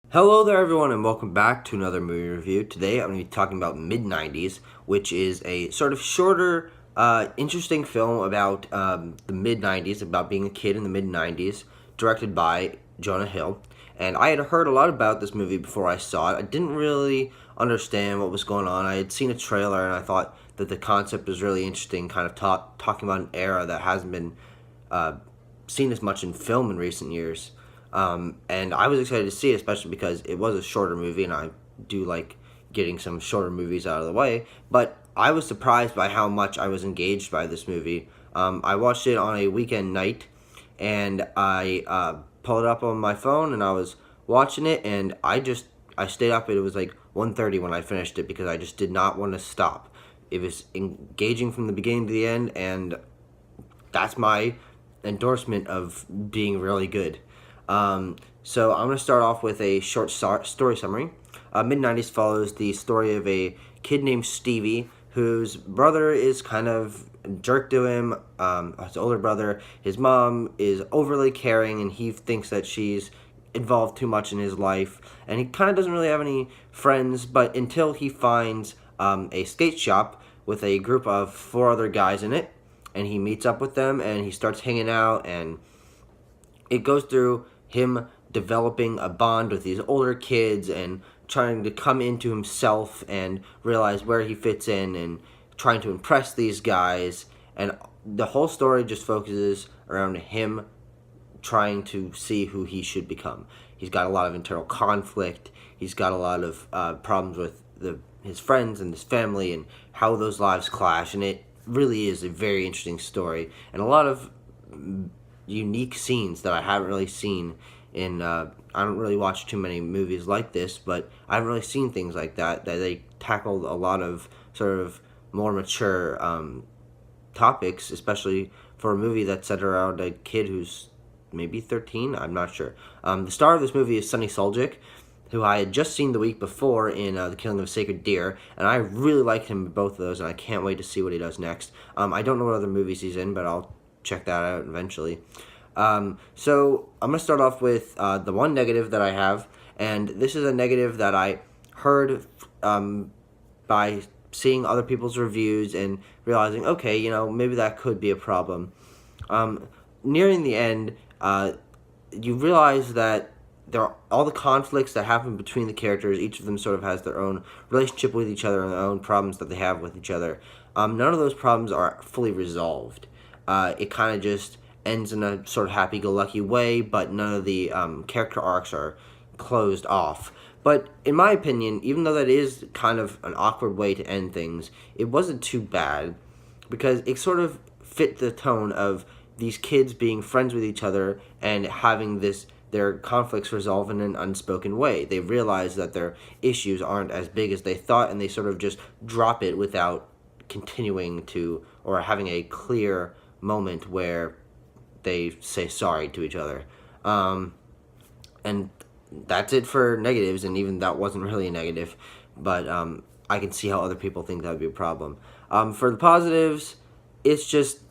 Hello there, everyone, and welcome back to another movie review. Today, I'm going to be talking about Mid90s, which is a sort of shorter, interesting film about the mid-90s, about being a kid in the mid-90s, directed by Jonah Hill. And I had heard a lot about this movie before I saw it. I didn't really understand what was going on. I had seen a trailer, and I thought that the concept was really interesting, kind of talking about an era that hasn't been seen as much in film in recent years. And I was excited to see it, especially because it was a shorter movie, and I do like getting some shorter movies out of the way. But I was surprised by how much I was engaged by this movie. I watched it on a weekend night, and I pulled it up on my phone, and I was watching it, and I stayed up. It was like 1:30 when I finished it because I just did not want to stop. It was engaging from the beginning to the end, and that's my endorsement of being really good. So I'm going to start off with a short story summary. Mid-90s follows the story of a kid named Stevie, whose brother is kind of a jerk to him, his older brother. His mom is overly caring, and he thinks that she's involved too much in his life, and he kind of doesn't really have any friends, but until he finds a skate shop with a group of 4 other guys in it, and he meets up with them, and he starts hanging out, and it goes through him developing a bond with these older kids and trying to come into himself and realize where he fits in and trying to impress these guys. And the whole story just focuses around him trying to see who he should become. He's got a lot of internal conflict. He's got a lot of problems with his friends and his family and how those lives clash. And it really is a very interesting story and a lot of unique scenes that I haven't really seen in. I don't really watch too many movies like this, but I haven't really seen things like that they tackled a lot of sort of more mature topics, especially for a movie that's set around a kid who's maybe 13. I'm not sure. The star of this movie is Sonny Suljic, who I had just seen the week before in The Killing of a Sacred Deer, and I really liked him in both of those, and I can't wait to see what he does next. I don't know what other movies he's in, but I'll check that out eventually. So I'm going to start off with the one negative that I have, and this is a negative that I heard by seeing other people's reviews and realizing, okay, maybe that could be a problem. Nearing the end, you realize that there are all the conflicts that happen between the characters. Each of them sort of has their own relationship with each other and their own problems that they have with each other. None of those problems are fully resolved. It kind of just ends in a sort of happy-go-lucky way, but none of the character arcs are closed off. But in my opinion, even though that is kind of an awkward way to end things, it wasn't too bad because it sort of fit the tone of these kids being friends with each other and having their conflicts resolved in an unspoken way. They realize that their issues aren't as big as they thought, and they sort of just drop it without continuing to or having a clear moment where they say sorry to each other. And that's it for negatives, and even that wasn't really a negative, but I can see how other people think that would be a problem. For the positives, it's just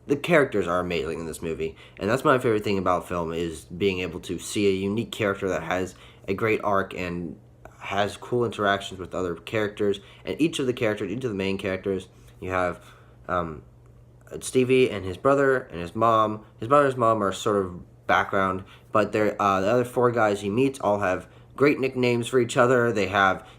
the characters are amazing in this movie, and that's my favorite thing about film, is being able to see a unique character that has a great arc and has cool interactions with other characters. And each of the main characters, you have Stevie and his brother and his mom. His brother's mom are sort of background, but the other 4 guys he meets all have great nicknames for each other.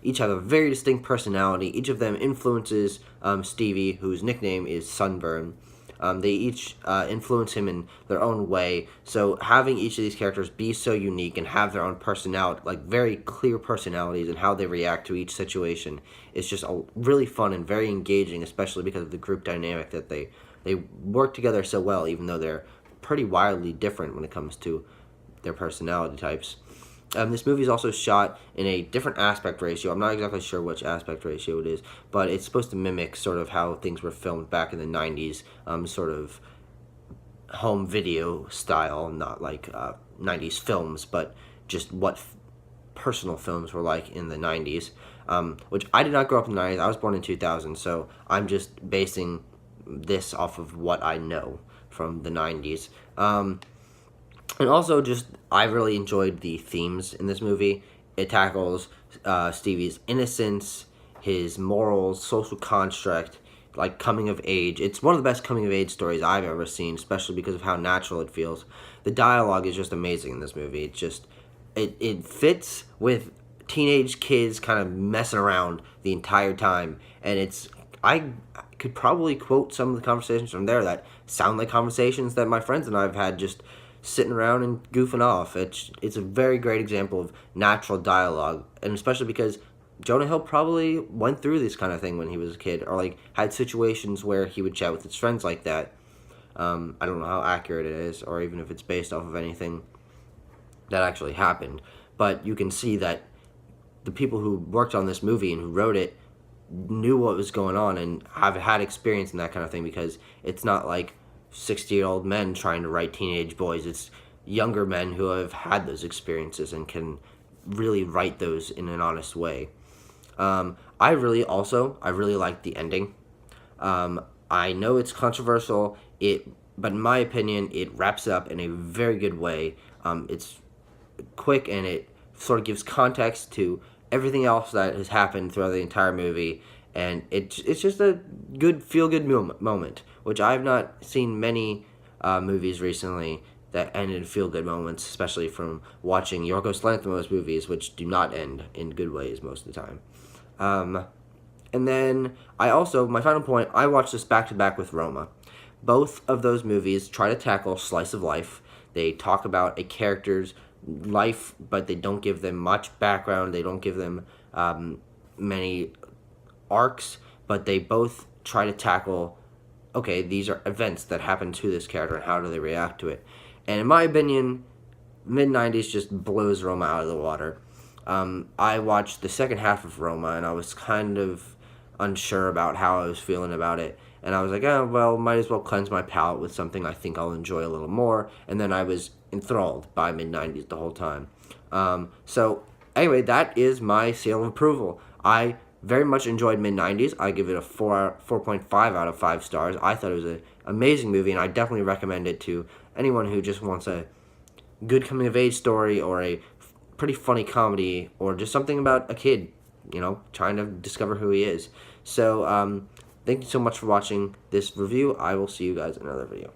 Each have a very distinct personality. Each of them influences Stevie, whose nickname is Sunburn. They each influence him in their own way. So having each of these characters be so unique and have their own personality, like very clear personalities, and how they react to each situation is just really fun and very engaging, especially because of the group dynamic that they work together so well, even though they're pretty wildly different when it comes to their personality types. This movie is also shot in a different aspect ratio. I'm not exactly sure which aspect ratio it is, but it's supposed to mimic sort of how things were filmed back in the 90s, sort of home video style, not like 90s films, but just what personal films were like in the 90s, which I did not grow up in the 90s. I was born in 2000, so I'm just basing this off of what I know from the 90s. And also, just, I really enjoyed the themes in this movie. It tackles Stevie's innocence, his morals, social construct, like coming of age. It's one of the best coming of age stories I've ever seen, especially because of how natural it feels. The dialogue is just amazing in this movie. It fits with teenage kids kind of messing around the entire time, and I could probably quote some of the conversations from there that sound like conversations that my friends and I have had just sitting around and goofing off. It's a very great example of natural dialogue, and especially because Jonah Hill probably went through this kind of thing when he was a kid, or like had situations where he would chat with his friends like that. I don't know how accurate it is, or even if it's based off of anything that actually happened, but you can see that the people who worked on this movie and who wrote it knew what was going on and have had experience in that kind of thing, because it's not like 60-year-old men trying to write teenage boys. It's younger men who have had those experiences and can really write those in an honest way. I really like the ending. I know it's controversial, but in my opinion, it wraps it up in a very good way. It's quick, and it sort of gives context to everything else that has happened throughout the entire movie, and it's just a good feel-good moment, which I've not seen many movies recently that end in feel-good moments, especially from watching Yorgos Lanthimos movies, which do not end in good ways most of the time. And then my final point, I watched this back-to-back with Roma. Both of those movies try to tackle slice of life. They talk about a character's life, but they don't give them much background. They don't give them many arcs, but they both try to tackle, okay, these are events that happen to this character, and how do they react to it? And in my opinion, Mid90s just blows Roma out of the water. I watched the second half of Roma, and I was kind of unsure about how I was feeling about it. And I was like, oh, well, might as well cleanse my palate with something I think I'll enjoy a little more. And then I was enthralled by Mid90s the whole time. So, anyway, that is my seal of approval. I very much enjoyed Mid90s. I give it a 4.5 out of 5 stars. I thought it was an amazing movie, and I definitely recommend it to anyone who just wants a good coming-of-age story, or a pretty funny comedy, or just something about a kid, trying to discover who he is. So, thank you so much for watching this review. I will see you guys in another video.